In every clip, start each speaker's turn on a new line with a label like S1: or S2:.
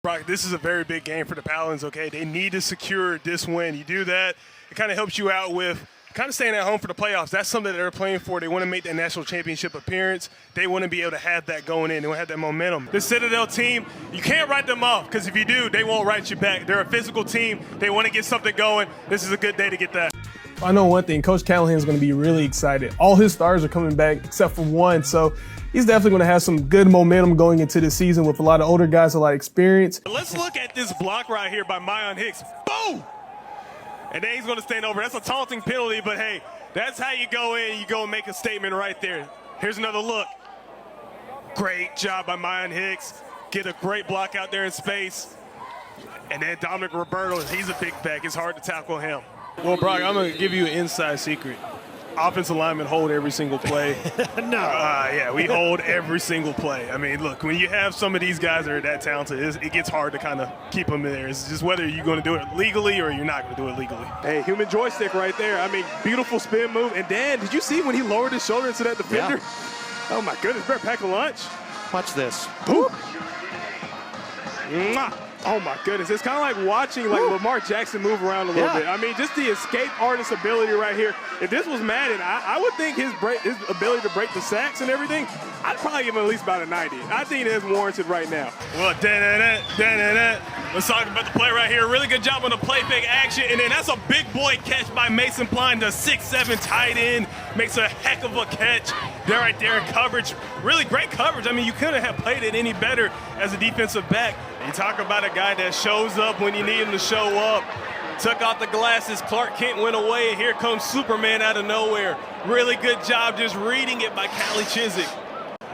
S1: Brock, this is a very big game for the Paladins, okay? They need to secure this win. You do that, it kind of helps you out with kind of staying at home for the playoffs. That's something that they're playing for. They want to make that national championship appearance. They want to be able to have that going in. They want to have that momentum. The Citadel team, you can't write them off, because if you do, they won't write you back. They're a physical team. They want to get something going. This is a good day to get that.
S2: I know one thing, Coach Callahan is going to be really excited. All his stars are coming back except for one, so he's definitely going to have some good momentum going into the season with a lot of older guys, a lot of experience.
S1: Let's look at this block right here by Mayan Hicks. Boom! And then he's going to stand over. That's a taunting penalty, but hey, that's how you go in. You go and make a statement right there. Here's another look. Great job by Mayan Hicks. Get a great block out there in space. And then Dominic Roberto, he's a big back. It's hard to tackle him. Well, Brock, I'm going to give you an inside secret. Offensive linemen hold every single play.
S3: No.
S1: Yeah, we hold every single play. I mean, look, when you have some of these guys that are that talented, it gets hard to kind of keep them in there. It's just whether you're going to do it legally or you're not going to do it legally.
S4: Hey, human joystick right there. I mean, beautiful spin move. And Dan, did you see when he lowered his shoulder into that defender?
S3: Yeah.
S4: Oh, my goodness. Better pack a lunch.
S3: Watch this.
S4: Boop. Mwah. Oh, my goodness. It's kind of like watching Lamar Jackson move around a little bit. I mean, just the escape artist ability right here. If this was Madden, I would think his ability to break the sacks and everything, I'd probably give him at least about a 90. I think it is warranted right now.
S1: Well, let's talk about the play right here. Really good job on the play fake action. And then that's a big boy catch by Mason Pline, the 6'7" tight end. Makes a heck of a catch. They're right there in coverage. Really great coverage. I mean, you couldn't have played it any better as a defensive back. You talk about a guy that shows up when you need him to show up. Took out the glasses, Clark Kent went away, and here comes Superman out of nowhere. Really good job just reading it by Callie Chizik.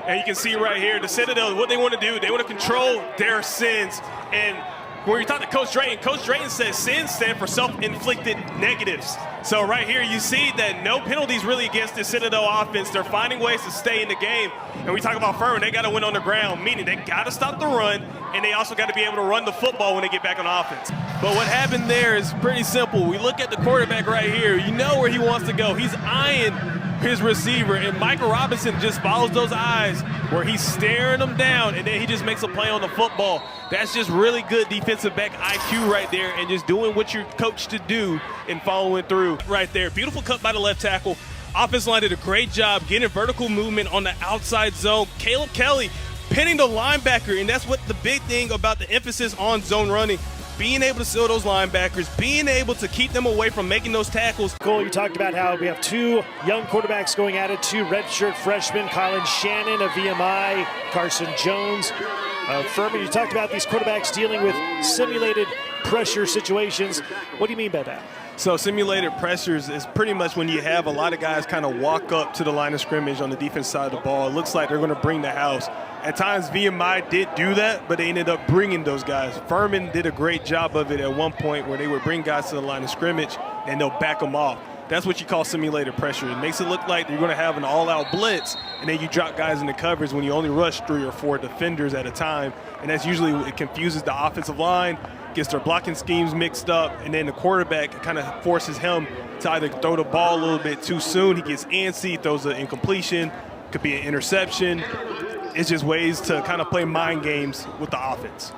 S1: And you can see right here, the Citadel, what they want to do, they want to control their sins. And when you talk to Coach Drayton says sins stand for self-inflicted negatives. So right here, you see that no penalties really against the Citadel offense. They're finding ways to stay in the game. And we talk about Furman, they got to win on the ground, meaning they got to stop the run, and they also got to be able to run the football when they get back on offense. But what happened there is pretty simple. We look at the quarterback right here. You know where he wants to go. He's eyeing his receiver, and Michael Robinson just follows those eyes where he's staring them down, and then he just makes a play on the football. That's just really good defensive back IQ right there, and just doing what you're coached to do and following through right there. Beautiful cut by the left tackle. Offensive line did a great job getting vertical movement on the outside zone. Caleb Kelly pinning the linebacker, and that's what the big thing about the emphasis on zone running. Being able to seal those linebackers, being able to keep them away from making those tackles.
S5: Cole, you talked about how we have two young quarterbacks going at it, two redshirt freshmen, Colin Shannon of VMI, Carson Jones of Furman. You talked about these quarterbacks dealing with simulated pressure situations. What do you mean by that?
S1: So simulated pressures is pretty much when you have a lot of guys kind of walk up to the line of scrimmage on the defense side of the ball. It looks like they're going to bring the house. At times, VMI did do that, but they ended up bringing those guys. Furman did a great job of it at one point where they would bring guys to the line of scrimmage, and they'll back them off. That's what you call simulated pressure. It makes it look like you're going to have an all-out blitz, and then you drop guys into coverage when you only rush 3 or 4 defenders at a time, and that's usually it confuses the offensive line, gets their blocking schemes mixed up, and then the quarterback kind of forces him to either throw the ball a little bit too soon. He gets antsy, throws an incompletion, could be an interception. It's just ways to kind of play mind games with the offense.